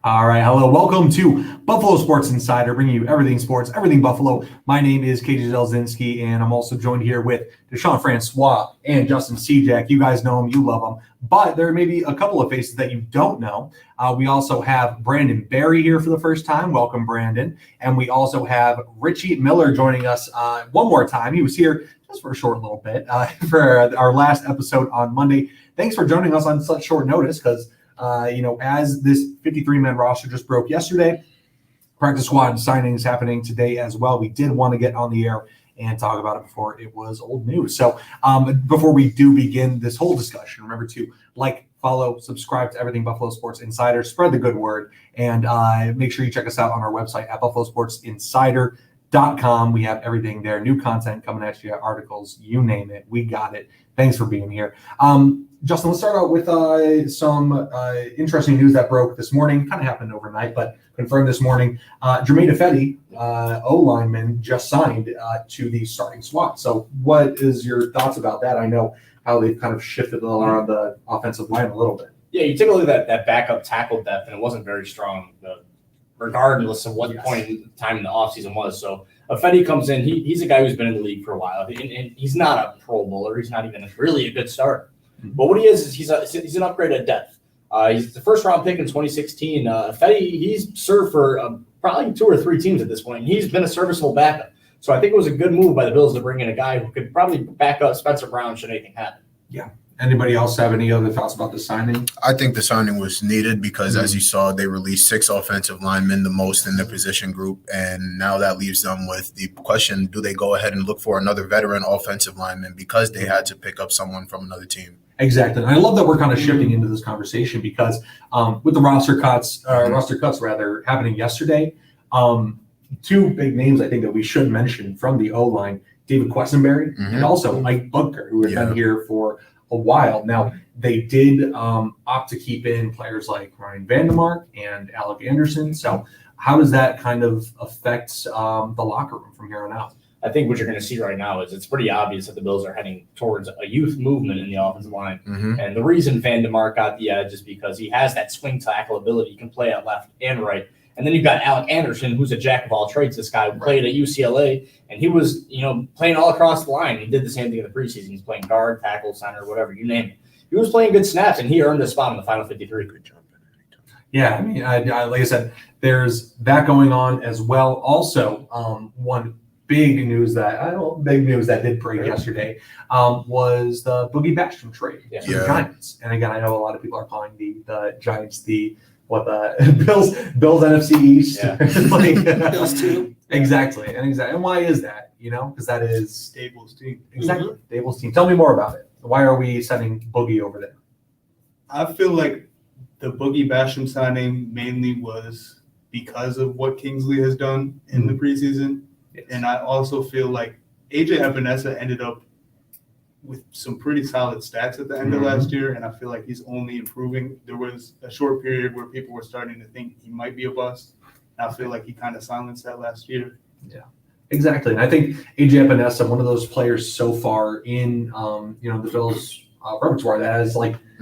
All right, hello. Welcome to Buffalo Sports Insider, bringing you everything sports, everything Buffalo. My name is KJ Zelzinski, and I'm also joined here with Deshaun Francois and Justin Cejak. You guys know them, you love them, but there may be a couple of faces that you don't know. We also have Brandon Barry here for the first time. Welcome, Brandon. And we also have Richie Miller joining us one more time. He was here just for a short little bit for our last episode on Monday. Thanks for joining us on such short notice because as this 53-man roster just broke yesterday, practice squad signings happening today as well. We did want to get on the air and talk about it before it was old news. So before we do begin this whole discussion, remember to like, follow, subscribe to Everything Buffalo Sports Insider, spread the good word, and make sure you check us out on our website at buffalosportsinsider.com. We have everything there, new content coming at you, articles, you name it. We got it. Thanks for being here. Justin, let's start out with some interesting news that broke this morning. Kind of happened overnight, but confirmed this morning. Jermaine Ifedi, O-lineman, just signed to the starting squad. So what is your thoughts about that? I know how they've kind of shifted around the offensive line a little bit. Yeah, you take a look at that backup tackle depth, and it wasn't very strong, regardless of what point in time in the offseason was. So Ifedi comes in. He's a guy who's been in the league for a while, and he's not a Pro Bowler. He's not even really a good starter. But what he is he's an upgrade at depth. He's the first-round pick in 2016. Ifedi, he's served for probably 2 or 3 teams at this point, and he's been a serviceable backup. So I think it was a good move by the Bills to bring in a guy who could probably back up Spencer Brown should anything happen. Yeah. Anybody else have any other thoughts about the signing? I think the signing was needed because, as you saw, they released 6 offensive linemen, the most in the position group, and now that leaves them with the question, do they go ahead and look for another veteran offensive lineman because they had to pick up someone from another team? Exactly. And I love that we're kind of shifting into this conversation because with the roster cuts happening yesterday, 2 big names I think that we should mention from the O-line, David Quessenberry and also Mike Butker, who had been here for a while. Now, they did opt to keep in players like Ryan Vandemark and Alec Anderson. So how does that kind of affect the locker room from here on out? I think what you're going to see right now is it's pretty obvious that the Bills are heading towards a youth movement in the offensive line. And the reason VanDeMark got the edge is because he has that swing tackle ability. He can play at left and right. And then you've got Alec Anderson, who's a jack of all trades. This guy who played at UCLA, and he was, playing all across the line. He did the same thing in the preseason. He's playing guard, tackle, center, whatever, you name it. He was playing good snaps, and he earned a spot in the final 53. Good job. Yeah, I mean, I like I said, there's that going on as well. Also, one big news that did break yesterday was the Boogie Basham trade to the Giants. And again, I know a lot of people are calling the Giants the Bills NFC East. Yeah. Bills too. Exactly. And why is that? Because that is Dable's team. Exactly. Dable's team. Tell me more about it. Why are we sending Boogie over there? I feel like the Boogie Basham signing mainly was because of what Kingsley has done in the preseason. Yes. And I also feel like AJ Epinesa ended up with some pretty solid stats at the end of last year, and I feel like he's only improving. There was a short period where people were starting to think he might be a bust, and I feel like he kind of silenced that last year. Yeah, exactly. And I think AJ Epinesa, one of those players so far in the Bills' repertoire that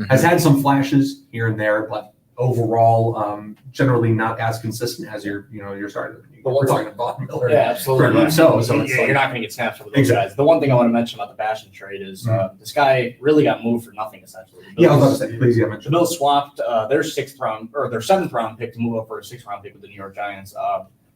has had some flashes here and there, but overall, generally not as consistent as your starter. We're talking about Miller. Yeah, absolutely. So you're not going to get snaps for those guys. The one thing I want to mention about the Basham trade is this guy really got moved for nothing, essentially. I was about to say, please, mention. The Bills swapped their 7th round pick to move up for a 6th round pick with the New York Giants.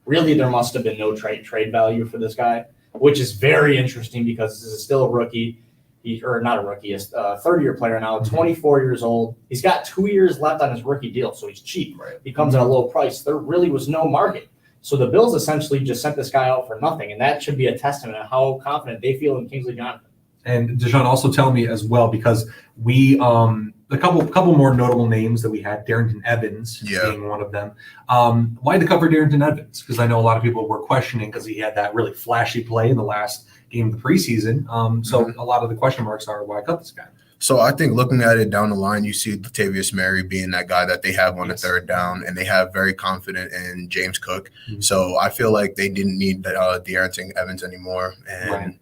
Really, there must have been no trade value for this guy, which is very interesting because this is still a rookie. Not a rookie, a 30-year player now, 24 years old. He's got 2 years left on his rookie deal, so he's cheap. Right. He comes at a low price. There really was no market. So the Bills essentially just sent this guy out for nothing, and that should be a testament of how confident they feel in Kingsley Jonathan. And Deshaun, also tell me as well, because we a couple more notable names that we had, Darrington Evans being one of them. Why the cover Darrington Evans? Because I know a lot of people were questioning because he had that really flashy play in the last game of the preseason. So a lot of the question marks are, why cut this guy? So I think looking at it down the line, you see Latavius Murray being that guy that they have on the 3rd down, and they have very confident in James Cook. So I feel like they didn't need Darrington Evans anymore. And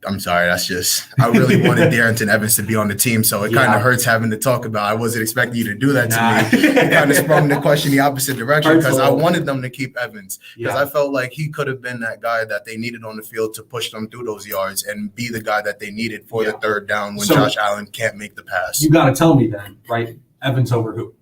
I'm sorry. That's just, I really wanted Darrington Evans to be on the team. So it kind of hurts having to talk about, I wasn't expecting you to do that to me. It kind of sprung the question the opposite direction because I wanted them to keep Evans because I felt like he could have been that guy that they needed on the field to push them through those yards and be the guy that they needed for the third down when Josh Allen can't make the pass. You got to tell me then, right? Evans over who?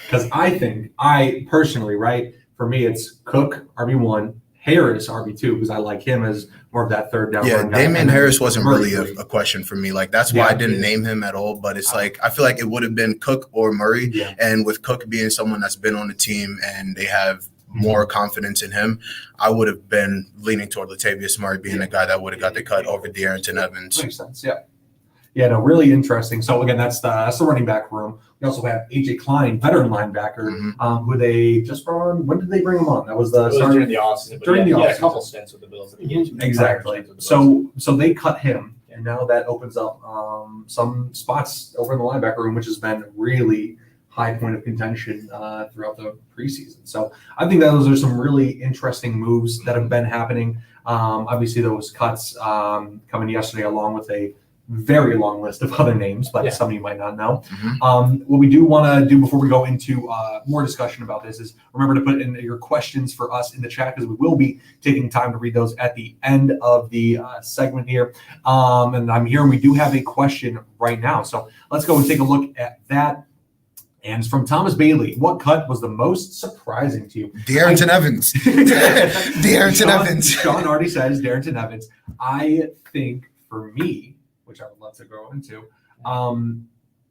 Because I personally, right, for me, it's Cook, RB1, Harris, RB2, because I like him as more of that third down. Yeah, Damian Harris wasn't really a question for me. Like, that's why I didn't name him at all. But it's like, I feel like it would have been Cook or Murray. Yeah. And with Cook being someone that's been on the team and they have more confidence in him, I would have been leaning toward Latavius Murray being the guy that would have got the cut over Darrington Evans. Makes sense, yeah. Yeah, no, really interesting. So, again, that's the running back room. We also have A.J. Klein, veteran linebacker, who they just brought on. When did they bring him on? That was during the offseason. During the offseason. He had a couple stints with the Bills. Exactly. So they cut him, and now that opens up some spots over in the linebacker room, which has been really high point of contention throughout the preseason. So I think that those are some really interesting moves that have been happening. Obviously, those cuts coming yesterday along with a very long list of other names, but some of you might not know. What we do want to do before we go into more discussion about this is remember to put in your questions for us in the chat because we will be taking time to read those at the end of the segment here. And I'm here and we do have a question right now. So let's go and take a look at that. And it's from Thomas Bailey. What cut was the most surprising to you? Darrington Evans. Darrington Evans. Sean already says Darrington Evans. I think for me, which I would love to go into.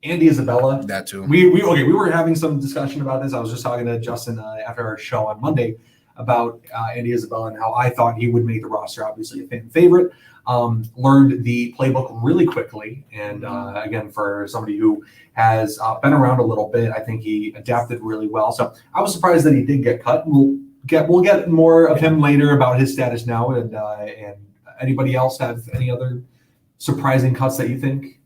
Andy Isabella. That too. We were having some discussion about this. I was just talking to Justin after our show on Monday about Andy Isabella and how I thought he would make the roster. Obviously a fan favorite. Learned the playbook really quickly. And again, for somebody who has been around a little bit, I think he adapted really well. So I was surprised that he did get cut. We'll get more of him later about his status now. And anybody else have any other surprising cuts that you think?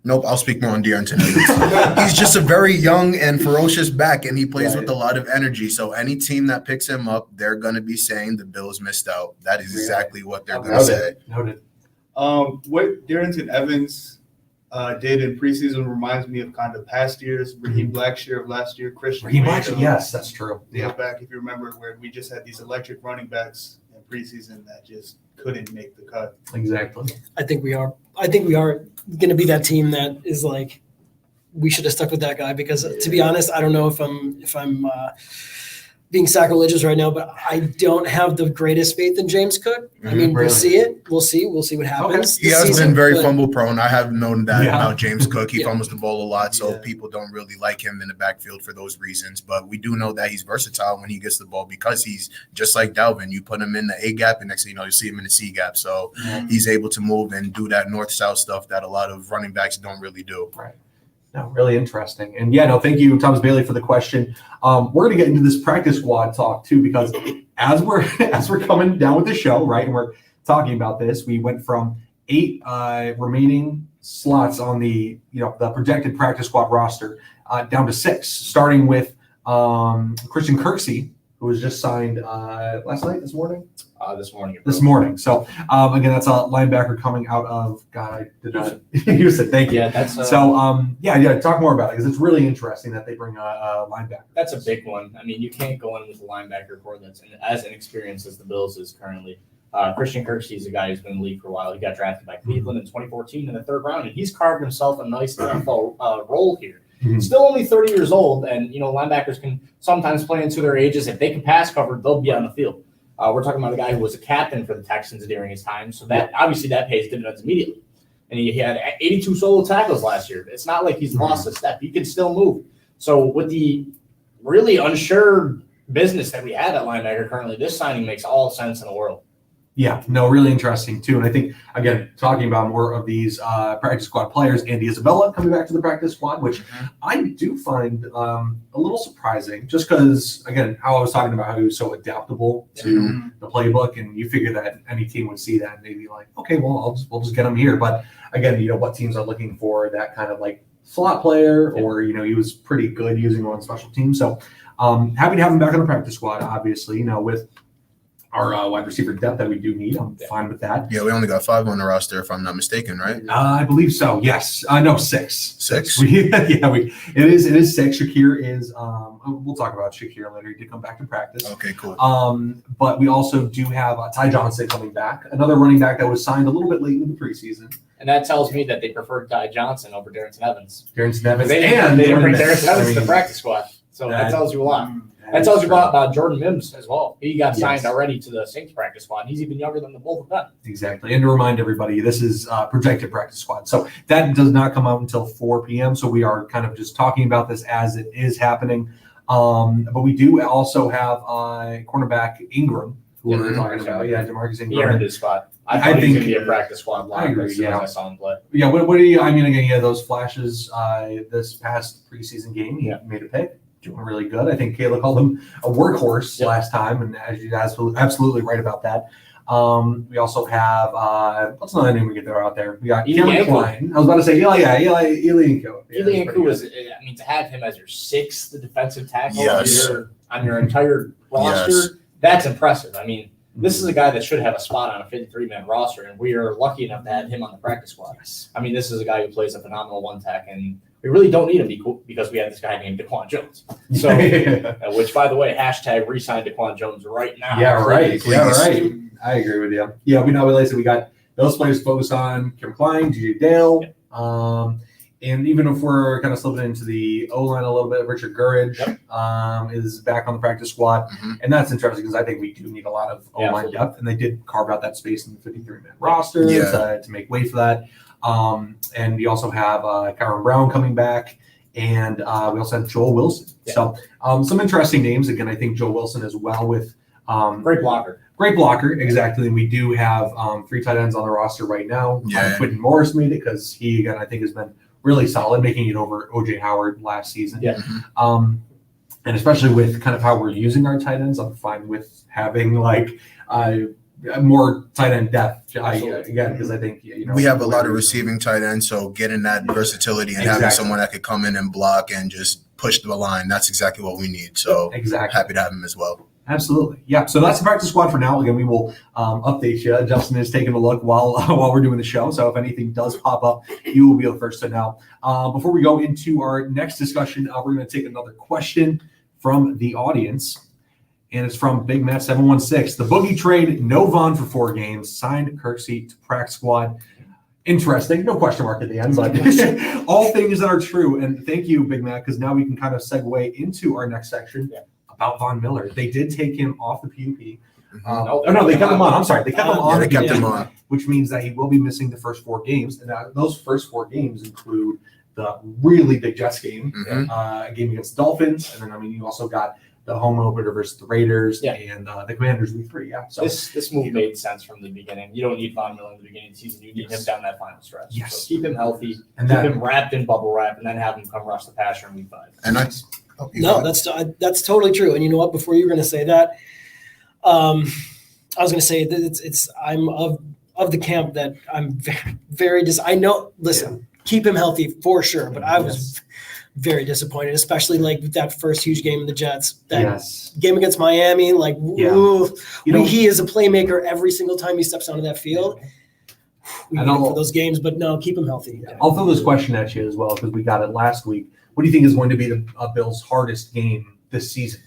Nope, I'll speak more on Darrington Evans. He's just a very young and ferocious back, and he plays with a lot of energy. So any team that picks him up, they're going to be saying the Bills missed out. That is exactly what they're going to say. Noted. What Darrington Evans did in preseason reminds me of kind of past years. Raheem Blackshear of last year, Christian. Yes, that's true. Back, if you remember, where we just had these electric running backs in preseason that just couldn't make the cut. Exactly. I think we are going to be that team that is like, we should have stuck with that guy because to be honest, I don't know if I'm being sacrilegious right now, but I don't have the greatest faith in James Cook. I mean, we'll see it. We'll see what happens. He has been very fumble prone. I have known that about James Cook. He fumbles the ball a lot, so people don't really like him in the backfield for those reasons. But we do know that he's versatile when he gets the ball because he's just like Dalvin. You put him in the A gap, and next thing you know, you see him in the C gap. So he's able to move and do that north-south stuff that a lot of running backs don't really do. Right. No, really interesting. And thank you, Thomas Bailey, for the question. We're going to get into this practice squad talk too, because as we're coming down with the show, right, and we're talking about this, we went from 8 remaining slots on the the projected practice squad roster down to 6, starting with Christian Kirksey, who was just signed this morning. This morning. So again, that's a linebacker coming out of Houston. Thank you. Yeah, that's so talk more about it because it's really interesting that they bring a linebacker. That's a big one. I mean, you can't go in with a linebacker core that's as inexperienced as the Bills is currently. Christian Kirksey is a guy who's been in the league for a while. He got drafted by Cleveland in 2014 in the 3rd round, and he's carved himself a nice NFL role here. Still only 30 years old, and linebackers can sometimes play into their ages. If they can pass cover, they'll be on the field. We're talking about a guy who was a captain for the Texans during his time, so that obviously that pays dividends immediately. And he had 82 solo tackles last year. It's not like he's lost a step. He can still move. So with the really unsure business that we had at linebacker currently, this signing makes all sense in the world. Yeah, no, really interesting too. And I think, again, talking about more of these practice squad players, Andy Isabella coming back to the practice squad, which I do find a little surprising just because, again, how I was talking about how he was so adaptable to the playbook. And you figure that any team would see that and they'd be like, okay, well, we'll just get him here. But again, what teams are looking for that kind of like slot player or, he was pretty good using him on special teams. So happy to have him back on the practice squad, obviously, with our wide receiver depth that we do need. I'm fine with that. Yeah, we only got 5 on the roster, if I'm not mistaken, right? I believe so. Yes. No, 6. 6. It is 6. Shakir is. We'll talk about Shakir later. He did come back to practice. Okay, cool. But we also do have Ty Johnson coming back, another running back that was signed a little bit late in the preseason. And that tells me that they preferred Ty Johnson over Darrington Evans. Darrington Evans, They didn't bring Darrington Evans to the practice squad. So that tells you a lot. That tells you about Jordan Mims as well. He got signed already to the Saints practice squad. He's even younger than the both of them. Exactly. And to remind everybody, this is projected practice squad. So that does not come out until 4 p.m. So we are kind of just talking about this as it is happening. But we do also have cornerback Ingram, who we're talking about. Yeah, DeMarcus Ingram. He earned his spot. I thought he was going to be a practice squad line as soon as I saw him play. Yeah, what do you – I mean, again, yeah, those flashes this past preseason game, he made a pick. Doing really good. I think Kayla called him a workhorse last time, and as you guys were absolutely right about that. We also have what's another name we get there out there? We got Cameron Klein. I was about to say Elianko. Elianko was, I mean, to have him as your 6th defensive tackle on your entire roster, that's impressive. I mean, this is a guy that should have a spot on a 53-man roster, and we are lucky enough to have him on the practice squad. I mean, this is a guy who plays a phenomenal one-tack, and we really don't need him because we have this guy named Daquan Jones. So, which, by the way, hashtag re-sign Daquan Jones right now. Yeah, right. I agree with you. Yeah, we know, like I said, we got those players focused on Kim Klein, DJ Dale, and even if we're kind of slipping into the O-line a little bit, Richard Gurridge is back on the practice squad. And that's interesting because I think we do need a lot of O-line depth, and they did carve out that space in the 53-man roster to make way for that. And we also have Kyron Brown coming back, and we also have Joel Wilson. So some interesting names. Again, I think Joel Wilson as well with great blocker. Great blocker, exactly. And we do have 3 tight ends on the roster right now. Quentin Morris made it because he, again, I think has been really solid, making it over O.J. Howard last season. And especially with kind of how we're using our tight ends, I'm fine with having like more tight end depth again, because I think we have a lot of receiving tight ends, so getting that versatility and having someone that could come in and block and just push the line, that's exactly what we need. So happy to have him as well. Absolutely. Yeah. So that's the practice squad for now. Again, we will update you. Justin is taking a look while we're doing the show. So if anything does pop up, you will be the first to know. Before we go into our next discussion, we're going to take another question from the audience. And it's from Big Matt 716. The Boogie trade, no Vaughn for 4 games, signed Kirksey to practice squad. Interesting. No question mark at the end, but all things that are true. And thank you, Big Matt, because now we can kind of segue into our next section about Von Miller. They did take him off the PUP. They kept him on. I'm sorry. They kept him on. They kept him on. Which means that he will be missing the first 4 games. And those first 4 games include the really big Jets game, a game against the Dolphins. And then, I mean, you also got the home opener versus the Raiders and the Commanders week 3. So this move made sense from the beginning. You don't need Von Miller in the beginning of the season. You need him down that final stretch. So keep him healthy, and keep him wrapped in bubble wrap, and then have him come rush the passer in week 5. And that's totally true. And you know what? Before you were going to say that, I was going to say that I'm of the camp that I'm very, very I know. Listen, keep him healthy for sure, but I was very disappointed, especially like that first huge game in the Jets. That game against Miami, like he is a playmaker every single time he steps onto that field. We need him for those games, but no, keep him healthy. I'll throw this question at you as well because we got it last week. What do you think is going to be the Bills' hardest game this season?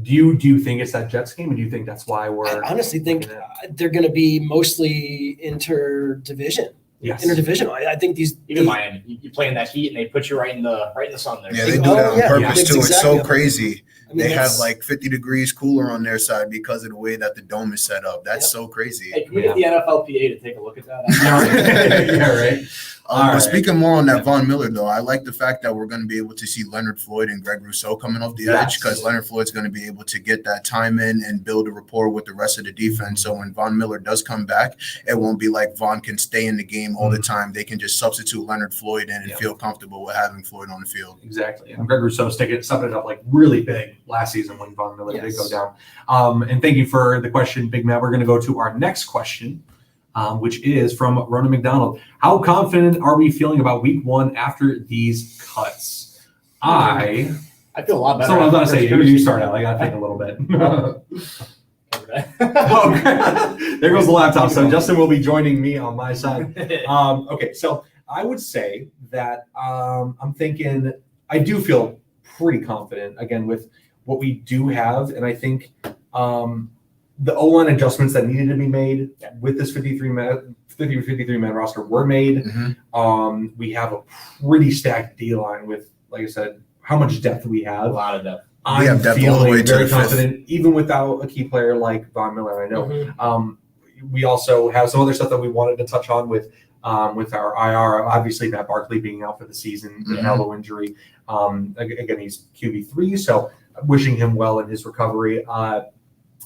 Do you think it's that Jets game, or do you think that's why we're? I honestly think they're going to be mostly interdivision. Interdivisional. I think even Miami, you play in that heat and they put you right in the sun there. Yeah, they do that on purpose too. It's so crazy. I mean, they have like 50 degrees cooler on their side because of the way that the dome is set up. That's so crazy. Hey, can we get the NFLPA to take a look at that? Right. But speaking more on that Von Miller, though, I like the fact that we're going to be able to see Leonard Floyd and Greg Rousseau coming off the edge because Leonard Floyd's going to be able to get that time in and build a rapport with the rest of the defense. So when Von Miller does come back, it won't be like Von can stay in the game all the time. They can just substitute Leonard Floyd in and feel comfortable with having Floyd on the field. Exactly. And Greg Rousseau stepping it up like really big last season when Von Miller did go down. And thank you for the question, Big Matt. We're going to go to our next question. Which is from Rona McDonald. How confident are we feeling about week 1 after these cuts? I feel a lot better. So I was about to say, you start out. I got to think a little bit. Okay. There goes the laptop. So Justin will be joining me on my side. Okay, so I would say that I'm thinking I do feel pretty confident again with what we do have, and I think the O-line adjustments that needed to be made with this 53 man roster were made. Mhm. We have a pretty stacked D-line with, like I said, how much depth we A have. lot of depth. We have depth all the way feeling to very the fifth. confident, even without a key player like Von Miller. I know. Mhm. We also have some other stuff that we wanted to touch on with our IR. Obviously, Matt Barkley being out for the season, an elbow injury. Again, he's QB3, so wishing him well in his recovery.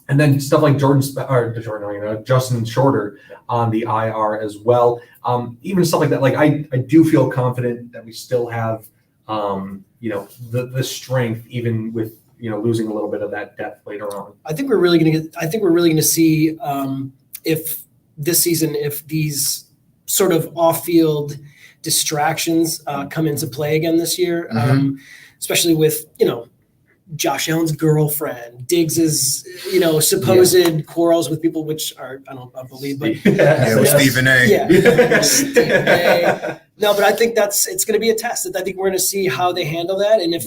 And then stuff like Justin Shorter on the IR as well. Even stuff like that. Like I do feel confident that we still have, the strength, even with losing a little bit of that depth later on. I think we're really going to see if this season, if these sort of off-field distractions come into play again this year, especially with Josh Allen's girlfriend, Diggs's supposed quarrels with people, which are I don't believe, but With Stephen A. Yeah. Stephen A. No, but I think it's going to be a test. I think we're going to see how they handle that, and if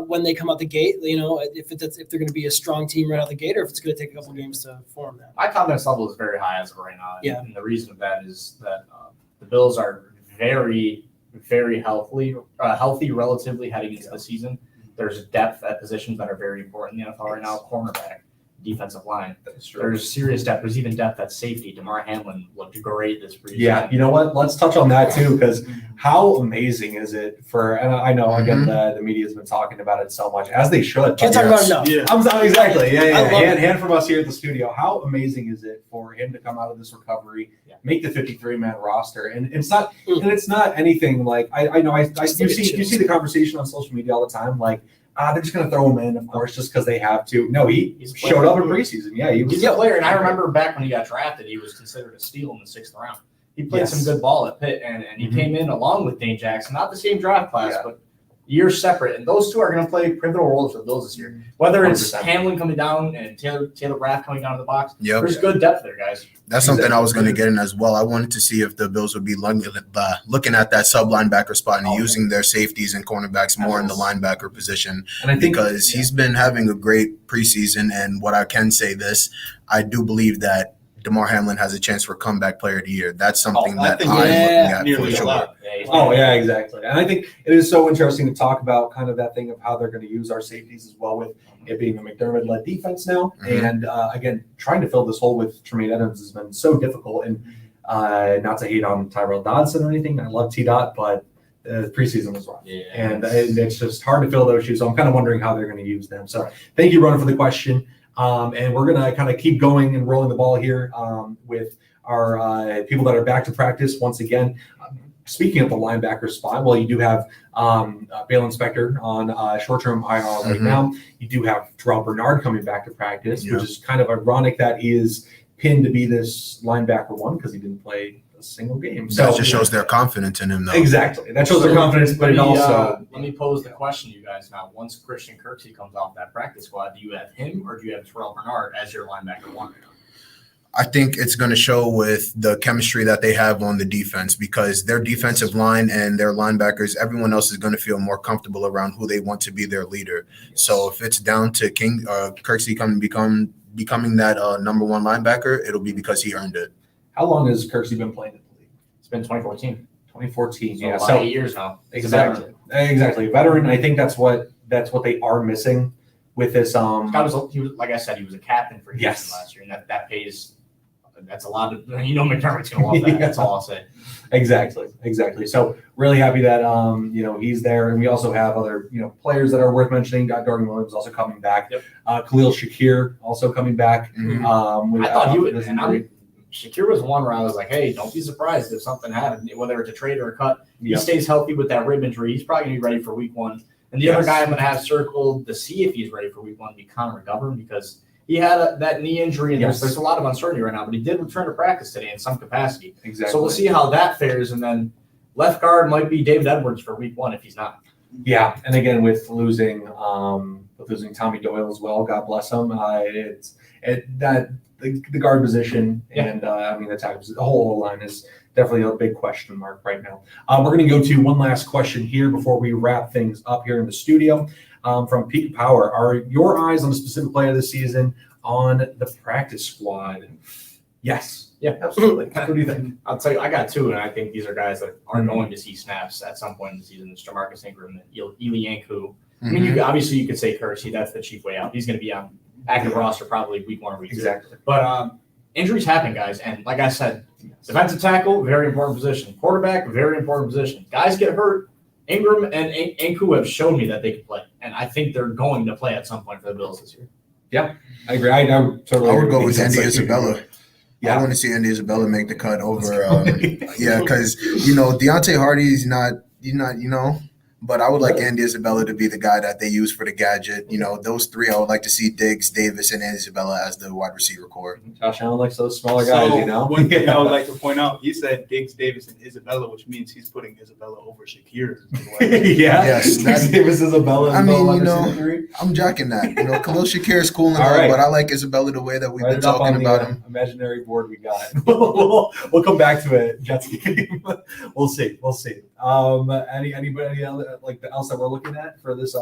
when they come out the gate, if they're going to be a strong team right out the gate, or if it's going to take a couple games to form that. My confidence level is very high as of right now. Yeah. And the reason of that is that the Bills are very, very healthy relatively heading into the season. There's depth at positions that are very important in the NFL right now. Cornerback, defensive line. There's serious depth. There's even depth at safety. DeMar Hamlin looked great this preseason. Yeah, you know what? Let's touch on that too, because how amazing is it for? And I know again the media has been talking about it so much, as they should. Can't talk about it enough. Yeah, exactly. Yeah. I love Hand from us here at the studio. How amazing is it for him to come out of this recovery, make the 53-man roster, and it's not anything like you see the conversation on social media all the time, like. They're just going to throw him in, of course, just because they have to. No, he showed up in preseason. Yeah, he's a player, and I remember back when he got drafted, he was considered a steal in the 6th round. He played some good ball at Pitt, and he came in along with Dane Jackson, not the same draft class, but years separate. And those two are going to play pivotal roles for the Bills this year. Whether it's 100%. Hamlin coming down and Taylor Rapp coming down to the box, there's good depth there, guys. That's something I was going to get in as well. I wanted to see if the Bills would be looking at that sub linebacker spot and using their safeties and cornerbacks more in the linebacker position, and I think, because he's been having a great preseason. And what I can say I do believe that DeMar Hamlin has a chance for comeback player of the year. That's something I'm looking at for sure. Oh, yeah, exactly. And I think it is so interesting to talk about kind of that thing of how they're going to use our safeties as well, with it being a McDermott-led defense now. And again, trying to fill this hole with Tremaine Edmonds has been so difficult. And not to hate on Tyrell Dodson or anything, I love T-Dot, but the preseason was rough. Yeah. And it's just hard to fill those shoes. So I'm kind of wondering how they're going to use them. So thank you, Ronan, for the question. And we're going to kind of keep going and rolling the ball here with our people that are back to practice once again. Speaking of the linebacker spot, well, you do have Bale Inspector on short-term IR right now. You do have Terrell Bernard coming back to practice, which is kind of ironic that he is pinned to be this linebacker one because he didn't play a single game. So that just shows their confidence in him, though. Exactly. That shows their confidence, but it also... let me pose the question to you guys now. Once Christian Kirksey comes off that practice squad, do you have him or do you have Terrell Bernard as your linebacker one? I think it's going to show with the chemistry that they have on the defense, because their defensive line and their linebackers, everyone else is going to feel more comfortable around who they want to be their leader. So if it's down to Kirksey becoming that number one linebacker, it'll be because he earned it. How long has Kirksey been playing in the league? It's been 2014. 2014. So about 8 years now. Exactly. A veteran. I think that's what they are missing with this. He was, like I said, he was a captain for Houston last year, and that pays. That's a lot of, McDermott's going to love that. That's all I'll say. Exactly. So really happy that, he's there. And we also have other, players that are worth mentioning. Jordan Williams also coming back. Yep. Khalil Shakir also coming back. I thought he would. Shakir was one where I was like, hey, don't be surprised if something happened, whether it's a trade or a cut. He stays healthy with that rib injury. He's probably going to be ready for week 1. And the other guy I'm going to have circled to see if he's ready for week 1 would be Connor McGovern, because he had that knee injury, and there's a lot of uncertainty right now, but he did return to practice today in some capacity. Exactly. So we'll see how that fares, and then left guard might be David Edwards for week 1 if he's not. Yeah, and again with losing Tommy Doyle as well, God bless him. The guard position and I mean the whole line is definitely a big question mark right now. We're going to go to one last question here before we wrap things up here in the studio. From Peak Power, are your eyes on a specific player this season on the practice squad? Yes. Yeah, absolutely. What do you think? I'll tell you, I got two, and I think these are guys that are going to see snaps at some point in the season. It's Jamarcus Ingram and Eli Yanku. I mean, you could say Kersey. That's the cheap way out. He's going to be on active roster probably week 1 or week 2. Exactly. But injuries happen, guys. And like I said, defensive tackle, very important position. Quarterback, very important position. Guys get hurt. Ingram and Yanku have shown me that they can play. And I think they're going to play at some point for the Bills this year. Yeah, I agree. I would go with Andy Isabella. Yeah. I want to see Andy Isabella make the cut over. Because Deontay Hardy's not, but I would like Andy Isabella to be the guy that they use for the gadget. Those three, I would like to see Diggs, Davis, and Andy Isabella as the wide receiver core. Josh Allen likes those smaller guys, One thing I would like to point out, he said Diggs, Davis, and Isabella, which means he's putting Isabella over Shakir. Yes, Diggs, Davis, Isabella. I'm jacking that. Khalil Shakir is cool and all, but I like Isabella the way that we've been talking about him. Imaginary board we got. we'll come back to it. Jets game. We'll see. Anybody else that we're looking at for this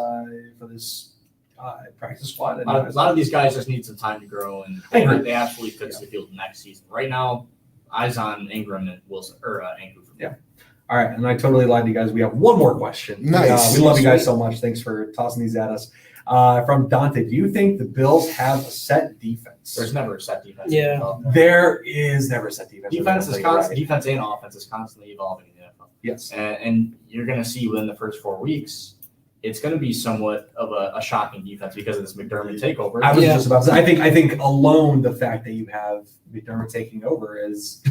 practice squad? A lot of these guys just need some time to grow, and they absolutely fix the field next season. Right now, eyes on Ingram and Wilson or Anku. Yeah. All right, and I totally lied to you guys. We have one more question. Nice. We love you guys so much. Thanks for tossing these at us. From Dante, do you think the Bills have a set defense? There's never a set defense. Yeah. There is never a set defense. Defense and offense is constantly evolving in the NFL. Yes. And you're going to see within the first 4 weeks, it's going to be somewhat of a shocking defense because of this McDermott takeover. I was just about to say, I think alone the fact that you have McDermott taking over is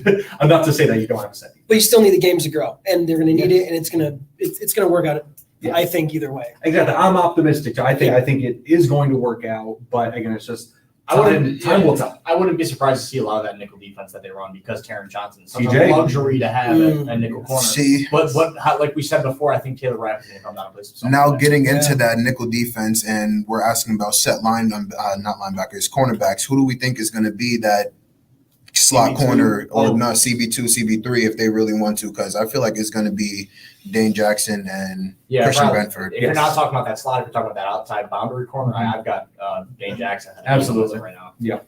enough to say that you don't have a set defense. But you still need the games to grow, and they're going to need it, and it's going to work out. Yes. I think either way. Exactly. I'm optimistic. I think it is going to work out, but again, it's just time will tell. I wouldn't be surprised to see a lot of that nickel defense that they run because Taron Johnson is such a luxury to have a nickel corner. Like we said before, I think Taylor Rapp is going to come down and play some. Now getting into that nickel defense, and we're asking about set line, not linebackers, cornerbacks. Who do we think is going to be that slot CB2, corner or not CB2, CB3 if they really want to? Because I feel like it's going to be Dane Jackson and Christian Benford. If you're not talking about that slot, if you're talking about that outside boundary corner, I've got Dane Jackson. Absolutely. Right now. Yeah,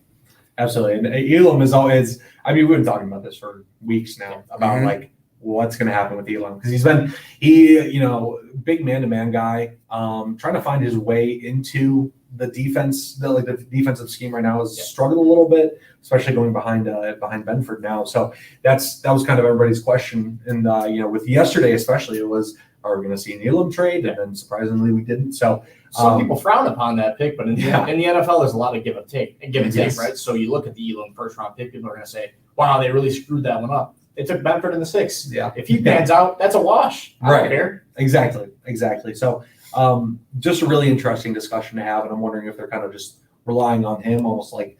absolutely. And Elam is always, we've been talking about this for weeks now about like what's going to happen with Elam because he's been, big man-to-man guy, trying to find his way into the defense, the defensive scheme right now is struggling a little bit, especially going behind Benford now. So that was kind of everybody's question. And with yesterday especially, it was, are we going to see an Elam trade? And then surprisingly, we didn't. So some people frown upon that pick, but in the NFL, there's a lot of give and take, right? So you look at the Elam first round pick, people are going to say, "Wow, they really screwed that one up." They took Benford in the 6th. Yeah, if he pans out, that's a wash. I don't care. Exactly. So. Just a really interesting discussion to have, and I'm wondering if they're kind of just relying on him, almost like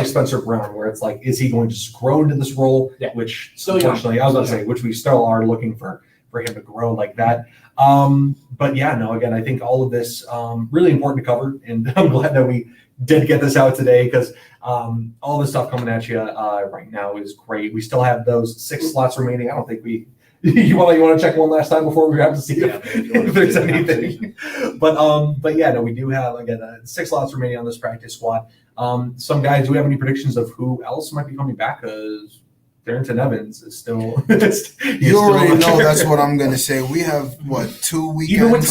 Spencer Brown, where it's like, is he going to just grow into this role? Yeah. Which still, unfortunately, I was going to say, which we still are looking for him to grow like that. But yeah, no, again, I think all of this really important to cover, and I'm glad that we did get this out today because all this stuff coming at you right now is great. We still have those 6 slots remaining. I don't think we. You want to check one last time before we have to see if there's anything. But yeah, no, we do have again 6 slots remaining on this practice squad. Some guys, do we have any predictions of who else might be coming back? Because Darrington Evans is still. You already know that's what I'm going to say. We have 2 weekends. Even with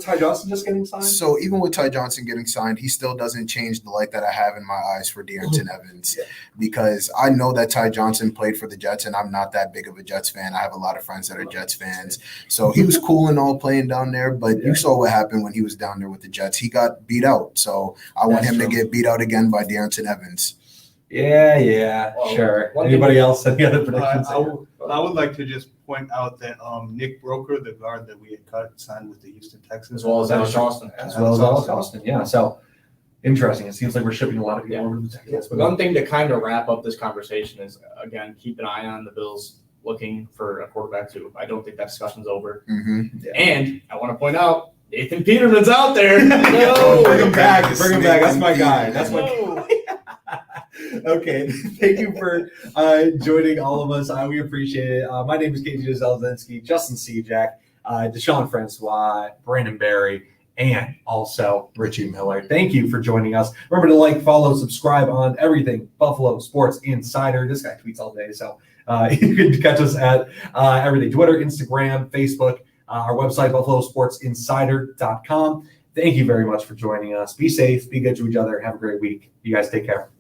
Ty Johnson just getting signed. So even with Ty Johnson getting signed, he still doesn't change the light that I have in my eyes for Darrington Evans, because I know that Ty Johnson played for the Jets, and I'm not that big of a Jets fan. I have a lot of friends that are Jets fans, so he was cool and all playing down there. But you saw what happened when he was down there with the Jets. He got beat out, so I want him to get beat out again by Darrington Evans. Yeah, sure. Anybody else? Any other predictions? I would like to just point out that Nick Broker, the guard that we had cut, signed with the Houston Texans. As well as Alex Austin. Yeah, so interesting. It seems like we're shipping a lot of people over to the Texans. But one thing to kind of wrap up this conversation is, again, keep an eye on the Bills' looking for a quarterback too. I don't think that discussion's over. Mm-hmm. And I want to point out, Nathan Peterman's out there. No, bring him back. Yes, Bring him back. That's my Nathan guy. Peterman. That's my guy. Okay. Thank you for joining all of us. We appreciate it. My name is Canisius Zelzinski, Justin Cejak, Deshaun Francois, Brandon Barry, and also Richie Miller. Thank you for joining us. Remember to like, follow, subscribe on everything Buffalo Sports Insider. This guy tweets all day, so you can catch us at everything: Twitter, Instagram, Facebook, our website, buffalosportsinsider.com. Thank you very much for joining us. Be safe, be good to each other. Have a great week. You guys take care.